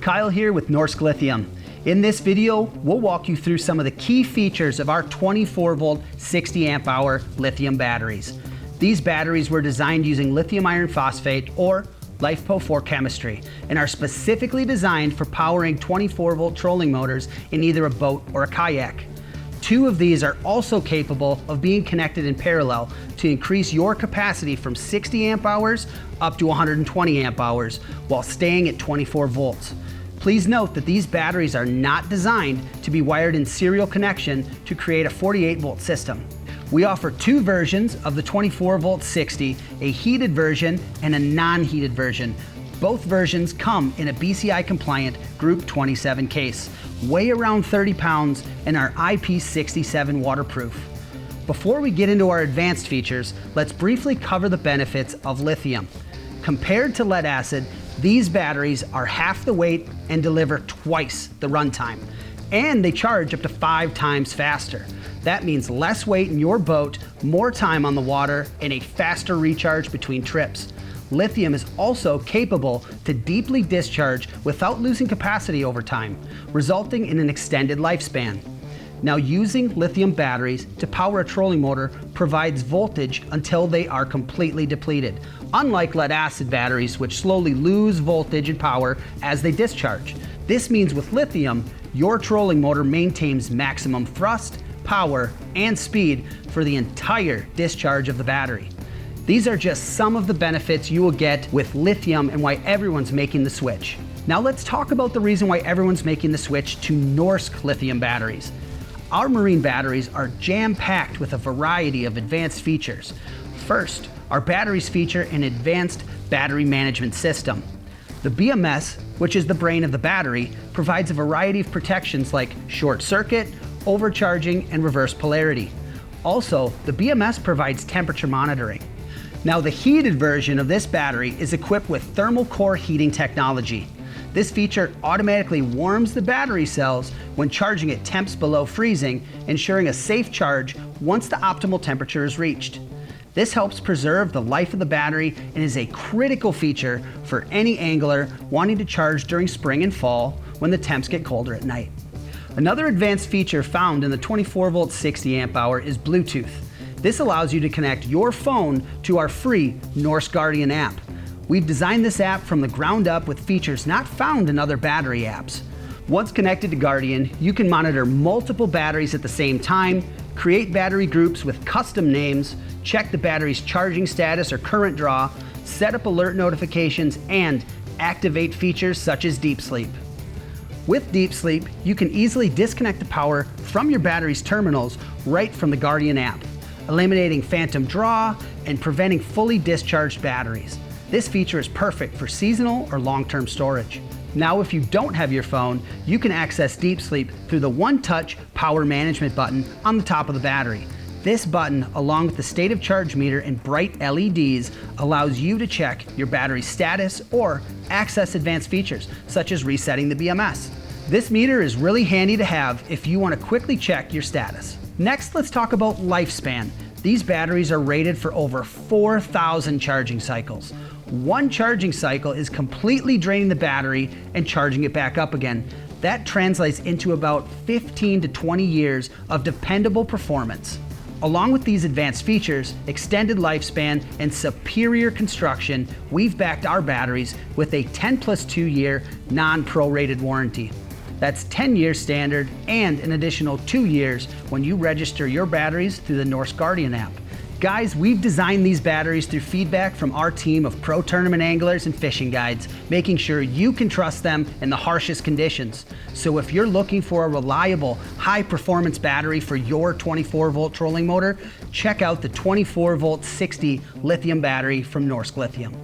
Kyle here with Norsk Lithium. In this video, we'll walk you through some of the key features of our 24-volt 60 amp hour lithium batteries. These batteries were designed using lithium iron phosphate or LiFePO4 chemistry and are specifically designed for powering 24-volt trolling motors in either a boat or a kayak. Two of these are also capable of being connected in parallel to increase your capacity from 60 amp hours up to 120 amp hours while staying at 24 volts. Please note that these batteries are not designed to be wired in serial connection to create a 48 volt system. We offer two versions of the 24 volt 60, a heated version and a non-heated version. Both versions come in a BCI compliant Group 27 case, weigh around 30 pounds and are IP67 waterproof. Before we get into our advanced features, let's briefly cover the benefits of lithium. Compared to lead acid, these batteries are half the weight and deliver twice the runtime. And they charge up to 5 times faster. That means less weight in your boat, more time on the water, and a faster recharge between trips. Lithium is also capable to deeply discharge without losing capacity over time, resulting in an extended lifespan. Now, using lithium batteries to power a trolling motor provides voltage until they are completely depleted, unlike lead acid batteries, which slowly lose voltage and power as they discharge. This means with lithium, your trolling motor maintains maximum thrust, power, and speed for the entire discharge of the battery. These are just some of the benefits you will get with lithium and why everyone's making the switch. Now let's talk about the reason why everyone's making the switch to Norsk lithium batteries. Our marine batteries are jam-packed with a variety of advanced features. First, our batteries feature an advanced battery management system. The BMS, which is the brain of the battery, provides a variety of protections like short circuit, overcharging, and reverse polarity. Also, the BMS provides temperature monitoring. Now, the heated version of this battery is equipped with thermal core heating technology. This feature automatically warms the battery cells when charging at temps below freezing, ensuring a safe charge once the optimal temperature is reached. This helps preserve the life of the battery and is a critical feature for any angler wanting to charge during spring and fall when the temps get colder at night. Another advanced feature found in the 24 volt 60 amp hour is Bluetooth. This allows you to connect your phone to our free Norsk Guardian app. We've designed this app from the ground up with features not found in other battery apps. Once connected to Guardian, you can monitor multiple batteries at the same time, create battery groups with custom names, check the battery's charging status or current draw, set up alert notifications, and activate features such as deep sleep. With deep sleep, you can easily disconnect the power from your battery's terminals right from the Guardian app, eliminating phantom draw and preventing fully discharged batteries. This feature is perfect for seasonal or long-term storage. Now, if you don't have your phone, you can access deep sleep through the one-touch power management button on the top of the battery. This button, along with the state of charge meter and bright LEDs, allows you to check your battery status or access advanced features, such as resetting the BMS. This meter is really handy to have if you want to quickly check your status. Next, let's talk about lifespan. These batteries are rated for over 4,000 charging cycles. One charging cycle is completely draining the battery and charging it back up again. That translates into about 15 to 20 years of dependable performance. Along with these advanced features, extended lifespan, and superior construction, we've backed our batteries with a 10+2 year non-prorated warranty. That's 10 years standard and an additional 2 years when you register your batteries through the Norsk Guardian app. Guys, we've designed these batteries through feedback from our team of pro tournament anglers and fishing guides, making sure you can trust them in the harshest conditions. So if you're looking for a reliable, high-performance battery for your 24-volt trolling motor, check out the 24-volt 60 lithium battery from Norsk Lithium.